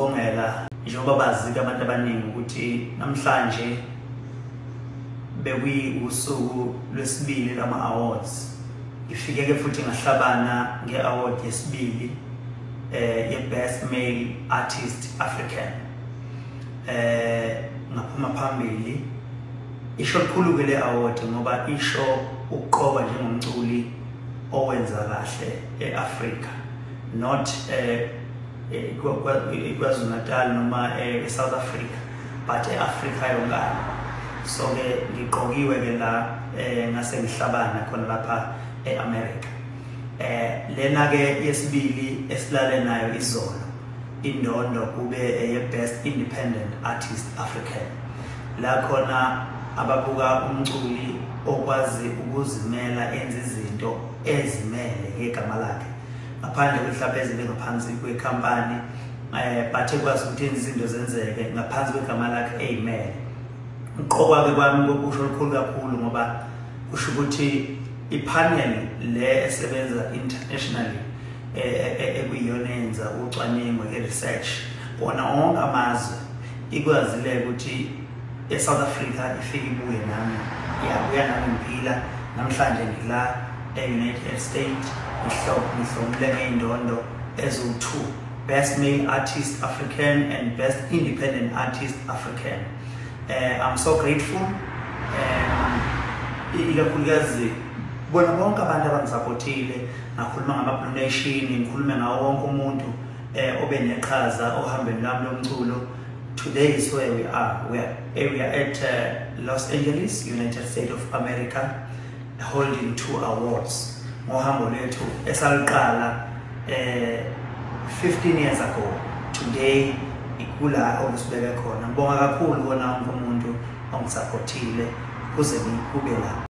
ukuzibongela njengoba bazi abantu abaningi ukuthi namhlanje usuku lwesibili lama awards. Ngifike ke futhi ngahlabana nge-award yesibili ye-Best Male Artist African. Ngaphuma phambili. Isho likhulu ke le award ngoba isho uqoba njengomculi owenza kahle eAfrica, not KwaZulu-Natal noma eSouth Africa, but eAfrica yonke. So ke ngiqokiwe ke la ngase ngihlabana khona lapha eAmerica. Lena ke yesibili esilale nayo izolo indondo kube ye-Best Independent Artist African. La khona ababuka umculi okwazi ukuzimela enza izinto ezimele ngegama lakhe ngaphandle kwemhlaba ezibe ngaphansi kwekhampani but ekwazi ukuthi izinto zenzeke ngaphansi kwegama lakhe eyimele. Uqoka ke kwami kokusho likhulu kakhulu ngoba kusho ukuthi ipanel le esebenza internationally ekuyiyona yenza ucwaningo nge-research bona onke amazwe ikwazile ukuthi eSouth Africa ifike ibuye nami yabuya nami ngiphila namhlanje ngila e-United States ngihlomule ngeindondo ezo-2 Best Male Artist African and Best Independent Artist African. I'm so grateful. Ikakhulukazi bona bonke abantu abangisupportile, ngakhuluma ngama-Blue Nation, ngikhulume ngawo wonke umuntu obe neqhaza ohambeni lami lomculo. Today is where we are. We are at Los Angeles, United States of America, holding 2 awards. Ngohambo lethu esaliqala 15 years ago. Today ikula okusibeka khona. Ngibonga kakhulu bona wonke umuntu ongisupportile kuze ngikube la.